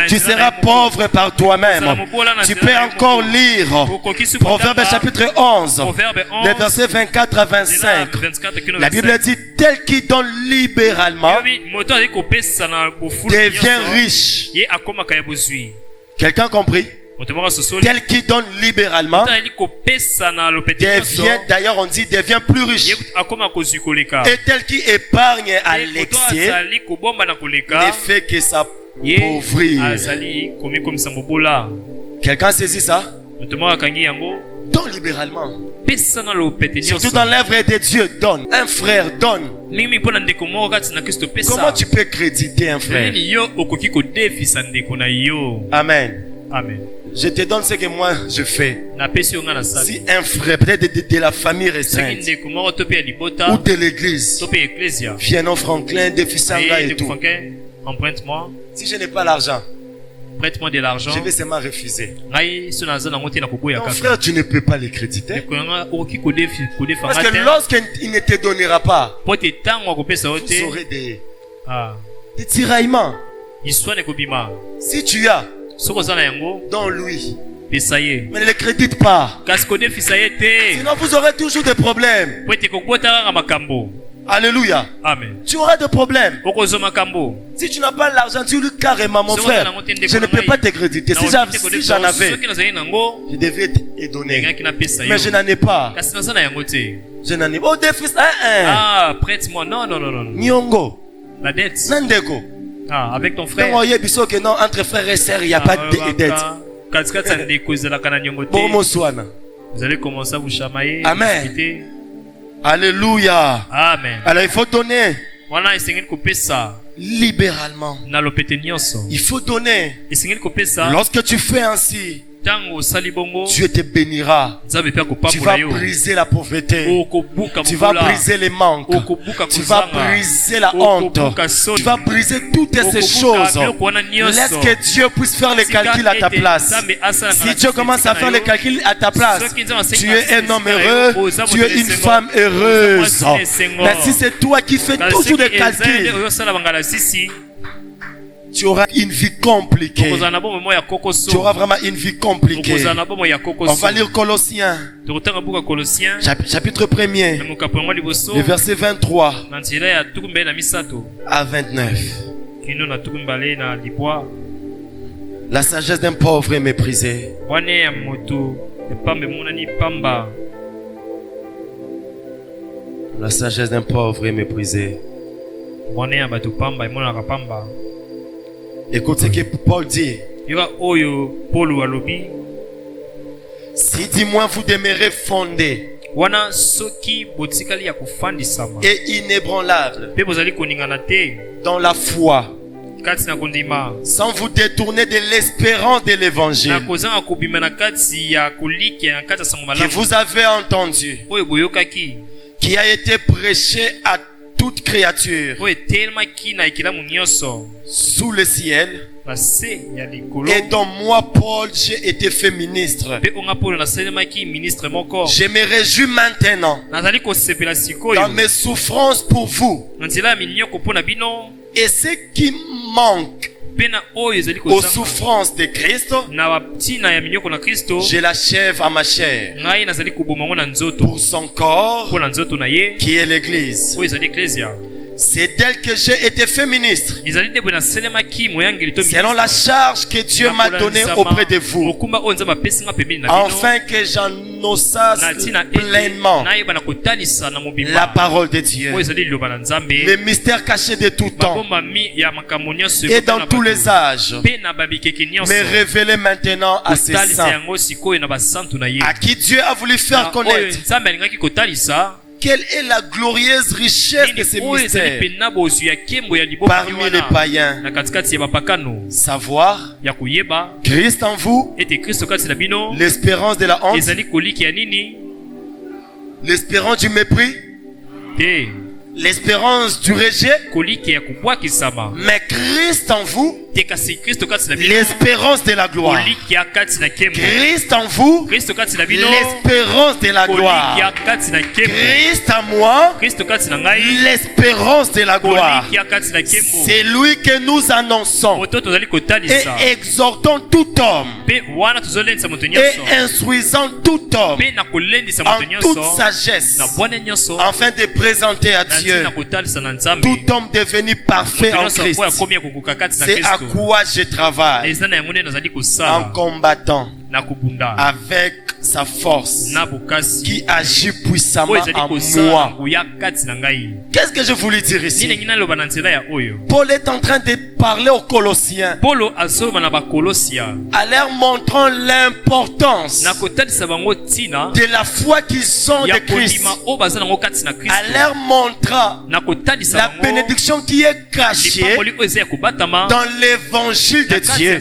Tu seras pauvre par toi-même. Tu peux encore lire Proverbe chapitre 11, les versets 24 à 25. La Bible dit, tel qui donne libéralement devient riche. Quelqu'un compris? Tel qui donne libéralement devient, d'ailleurs on dit, devient plus riche. Et tel qui épargne à l'excès ne fait que s'appauvrir. Quelqu'un saisit ça? Donne libéralement. Surtout dans l'œuvre de Dieu, donne. Un frère donne. Comment tu peux créditer un frère? Amen. Amen. Je te donne ce que moi je fais. Si un frère, peut-être de la famille restreinte, ou de l'église, viens au Franklin, de Fissanga et tout. Emprunte-moi. Si je n'ai pas l'argent, prête-moi de l'argent. Je vais seulement refuser. Non, frère, tu ne peux pas les créditer. Parce que lorsqu'il ne te donnera pas, vous aurez des tiraillements. Si tu as, donne-lui. Mais ne le crédite pas. Sinon vous aurez toujours des problèmes. Alléluia. Amen. Tu auras des problèmes. Si tu n'as pas l'argent, tu dis carrément, mon frère, je ne peux pas te créditer. Si j'en avais, je devais te donner. Mais je n'en ai pas. Je n'en ai pas. Oh, défi, ah, prête-moi. Non. Nyongo. La dette. Nandego. Ah, avec ton frère. Non, entre frères et sœurs, il n'y a pas de dette. Vous allez commencer à vous chamailler. Amen. Alléluia. Amen. Alors il faut donner libéralement. Il faut donner. Lorsque tu fais ainsi, Dieu te bénira. Tu vas briser la pauvreté. Tu vas briser les manques. Tu vas briser la honte. Tu vas briser toutes ces choses. Laisse que Dieu puisse faire les calculs à ta place. Si Dieu commence à faire les calculs à ta place, tu es un homme heureux, tu es une femme heureuse. Mais si c'est toi qui fais toujours des calculs, tu auras une vie compliquée. Tu auras vraiment une vie compliquée. On va lire Colossiens. Chapitre 1er. Le verset 23 à 29. La sagesse d'un pauvre est méprisée. La sagesse d'un pauvre est méprisée. Écoute ce que Paul dit. Si du moins vous demeurez fondés et inébranlables dans la foi, sans vous détourner de l'espérance de l'évangile que vous avez entendu, qui a été prêché à toute créature sous le ciel, et dont moi, Paul, j'ai été fait ministre. Je me réjouis maintenant dans mes souffrances pour vous. Et ce qui manque aux souffrances de Christ, je l'achève à ma chair pour son corps qui est l'Église. C'est d'elle que j'ai été fait ministre, selon la charge que Dieu m'a donnée auprès de vous, afin que j'en ossasse pleinement la parole de Dieu, le mystère caché de tout temps et dans tous les âges, mais révélé maintenant à ses saints, à qui Dieu a voulu faire connaître quelle est la glorieuse richesse de ces mystères parmi les païens. Savoir Christ en vous, l'espérance de la honte, l'espérance du mépris, l'espérance du rejet, mais Christ en vous, l'espérance de la gloire. Christ en vous, l'espérance de la gloire. Christ en moi, l'espérance de la gloire. C'est lui que nous annonçons et exhortons tout homme et instruisant tout homme en toute sagesse, afin de présenter à Dieu tout homme devenu parfait en Christ. C'est à quoi je travaille en combattant avec sa force qui agit puissamment en moi. Qu'est-ce que je voulais dire ici? Paul est en train de parler aux Colossiens, à leur montrant l'importance de la foi qu'ils ont de Christ, à leur montrant la bénédiction qui est cachée dans l'évangile de Dieu.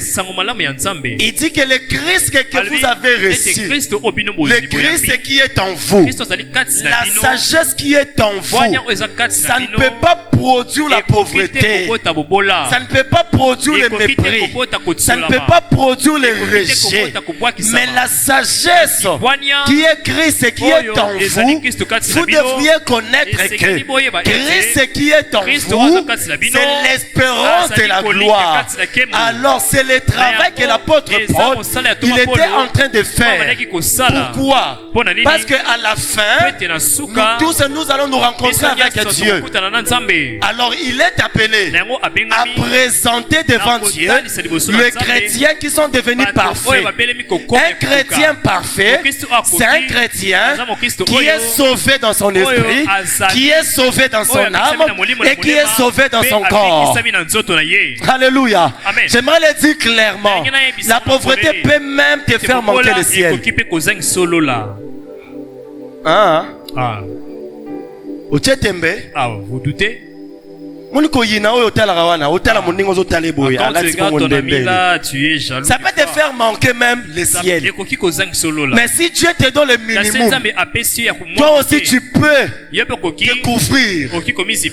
Il dit que le Christ que vous avez reçu, le Christ qui est en vous, la sagesse qui est en vous, ça ne peut pas produire la pauvreté, ça ne peut pas produire le mépris, ça ne peut pas produire le rejet, mais la sagesse qui est Christ et qui est en vous, vous devriez connaître que Christ qui est en vous, c'est l'espérance de la gloire. Alors c'est le travail que l'apôtre Paul, il était en train de faire. Pourquoi? Parce qu'à la fin, nous tous nous allons nous rencontrer avec Dieu. Alors il est appelé à présenter devant Dieu les chrétiens qui sont devenus parfaits. Un chrétien parfait, c'est un chrétien qui est sauvé dans son esprit, qui est sauvé dans son âme et qui est sauvé dans son corps. Alléluia. J'aimerais le dire clairement. La pauvreté peut même te faire manquer le ciel. Vous doutez? Ça peut te faire manquer même le ciel. Mais si Dieu te donne le minimum, toi aussi tu peux te couvrir.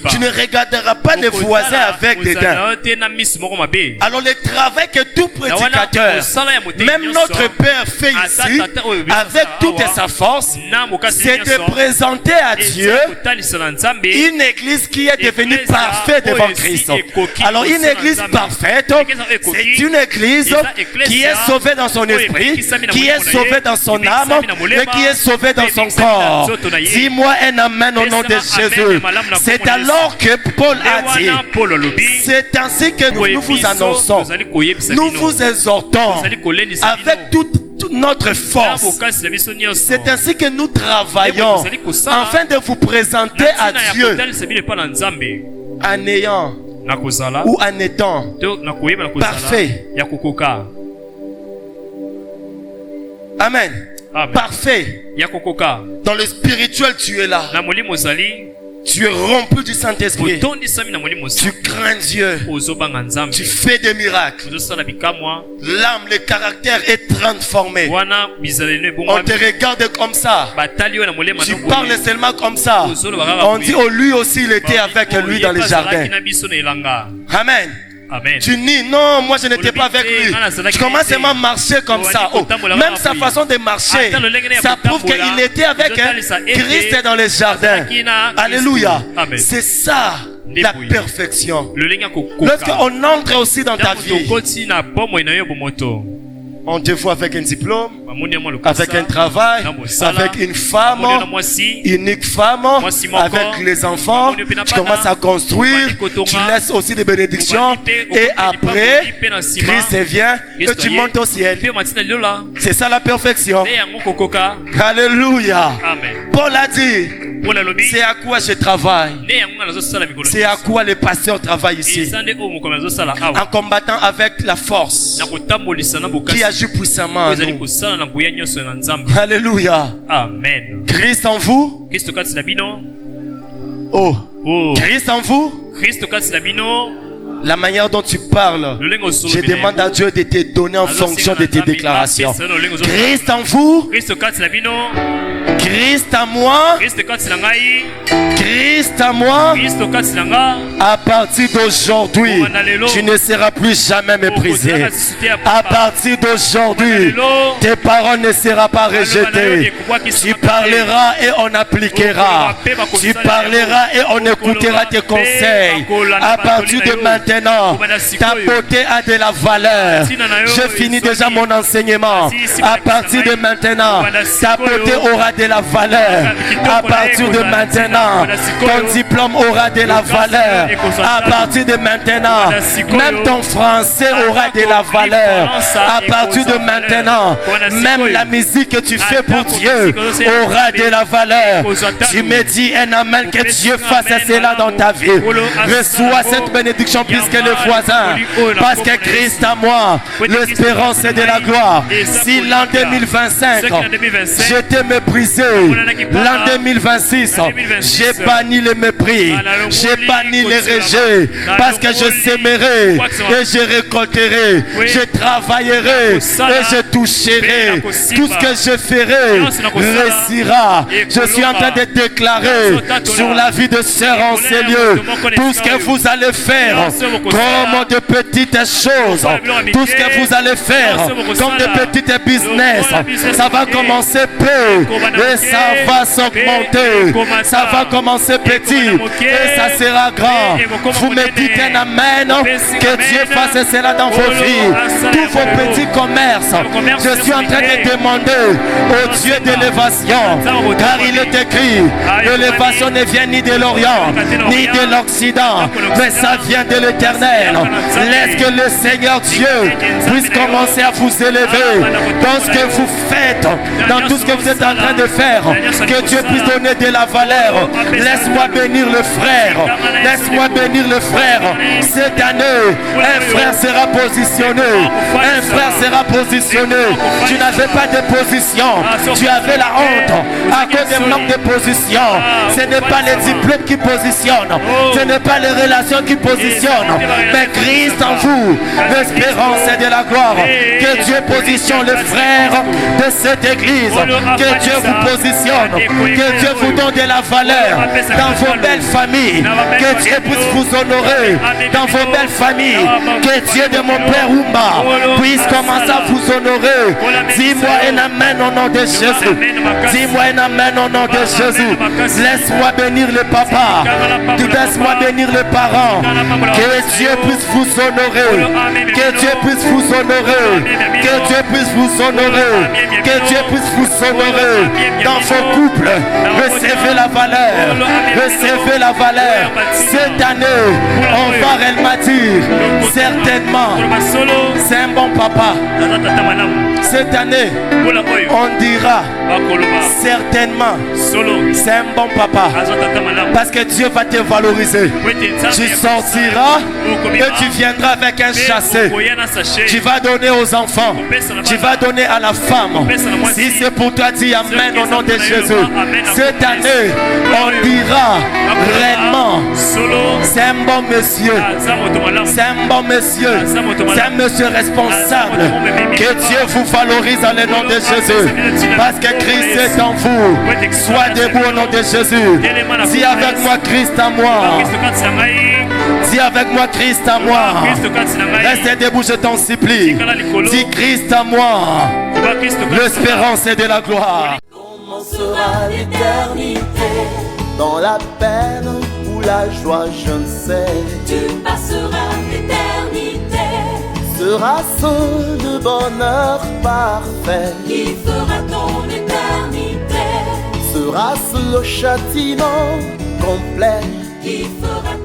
Tu ne regarderas pas les voisins avec dédain. Alors le travail que tout prédicateur, même notre Père fait ici, avec toute sa force, c'est de présenter à Dieu une église qui est devenue parfaite devant Christ. Alors une église parfaite, c'est une église qui est sauvée dans son esprit, qui est sauvée dans son âme et qui est sauvée dans son corps. Dis-moi un amen au nom de Jésus. C'est alors que Paul a dit, c'est ainsi que nous vous annonçons, nous vous exhortons avec toute notre force. C'est ainsi que nous travaillons afin de vous présenter à Dieu en ayant ou en étant parfait. Amen. parfait. Dans le spirituel, tu es là. Tu es rempli du Saint-Esprit. Tu crains Dieu. Tu fais des miracles. L'âme, le caractère est transformé. On te regarde comme ça. Tu parles seulement comme ça. On dit, oh, lui aussi, il était avec lui dans les jardins. Amen. Amen. Tu dis non, moi je n'étais pas avec lui. Tu commences à marcher comme ça. Oh, même sa façon de marcher, ça prouve qu'il était avec Christ dans les jardins. Alléluia. C'est ça la perfection. Lorsqu'on entre aussi dans ta vie, on te voit avec un diplôme, avec un travail, avec une femme, unique femme, avec les enfants. Tu commences à construire, tu laisses aussi des bénédictions. Et après, Christ vient et tu montes au ciel. C'est ça la perfection. Alléluia. Paul a dit, c'est à quoi je travaille. C'est à quoi les pasteurs travaillent ici. En combattant avec la force qui agit puissamment en nous. Alléluia. Amen. Christ en vous. Oh. Christ en vous. La manière dont tu parles, je demande à Dieu de te donner en fonction de tes déclarations. Christ en vous. Christ à moi. Christ à moi. À partir d'aujourd'hui, tu ne seras plus jamais méprisé. À partir d'aujourd'hui, tes paroles ne seront pas rejetées. Tu parleras et on appliquera. Tu parleras et on écoutera tes conseils. À partir de maintenant, ta beauté a de la valeur. Je finis déjà mon enseignement. À partir de maintenant, ta beauté aura de la valeur. À partir de maintenant, ton diplôme aura de la valeur. À partir de maintenant, même ton français aura de la valeur. À partir de maintenant, même la musique que tu fais pour Dieu aura de la valeur. Tu me dis un amen, que Dieu fasse cela dans ta vie. Reçois cette bénédiction plus que le voisin. Parce que Christ à moi, l'espérance est de la gloire. Si l'an 2025, j'étais méprisé, l'an 2026, j'ai banni le mépris, j'ai banni les rejets, parce que je sèmerai et je récolterai, je travaillerai et je toucherai. Tout ce que je ferai réussira. Je suis en train de déclarer sur la vie de sœur en ces lieux, tout ce que vous allez faire comme de petites choses, tout ce que vous allez faire comme de petites business, ça va commencer peu et ça va s'augmenter. Ça va commencer petit et ça sera grand. Vous me dites un amen, que Dieu fasse cela dans vos vies. Tous vos petits commerces, je suis en train de demander au Dieu d'élévation, car il est écrit, l'élévation ne vient ni de l'Orient ni de l'Occident, mais ça vient de l'Éternel. Laisse que le Seigneur Dieu puisse commencer à vous élever dans ce que vous faites, dans tout ce que vous êtes en train de faire. Que Dieu puisse donner de la valeur. Laisse-moi bénir le frère. Laisse-moi bénir le frère. Cette année, un frère sera positionné. Un frère sera positionné. Tu n'avais pas de position. Tu avais la honte à cause du manque de position. Ce n'est pas les diplômes qui positionnent. Ce n'est pas les relations qui positionnent. Mais Christ en vous, l'espérance et de la gloire. Que Dieu positionne les frères de cette église. Que Dieu vous positionne. Que Dieu vous donne de la valeur dans vos belles familles. Que Dieu puisse vous honorer dans vos belles familles. Que Dieu de mon Père Oumba puisse commencer à vous honorer. Dis-moi un amen au nom de Jésus. Dis-moi un amen au nom de Jésus. Laisse-moi bénir le papa. Laisse-moi bénir les parents. Que Dieu puisse vous honorer. Que Dieu puisse vous honorer. Que Dieu puisse vous honorer. Que Dieu puisse vous honorer dans vos couples. Recevez la valeur. Recevez la valeur. Cette année, on va réellement dire, certainement, c'est un bon papa. Cette année, on dira, certainement, c'est un bon papa. Parce que Dieu va te valoriser. Tu sortiras et tu viendras avec un chassé. Tu vas donner aux enfants. Tu vas donner à la femme. Si c'est pour toi, dis Amen au nom de Jésus. Cette année, on dira réellement, c'est un bon monsieur. C'est un bon monsieur. C'est un monsieur responsable. Que Dieu vous valorise dans le nom de Jésus. Parce que Christ est en vous. Sois debout au nom de Jésus. Dis avec moi Christ à moi. Dis avec moi Christ à moi. Reste debout, je t'en supplie. Dis Christ à moi. L'espérance est de la gloire. Comment sera l'éternité? Dans la peine ou la joie, je ne sais. Tu passeras l'éternité. Sera-ce le bonheur parfait? Qui fera ton éternité? Sera-ce le châtiment complet? Qui fera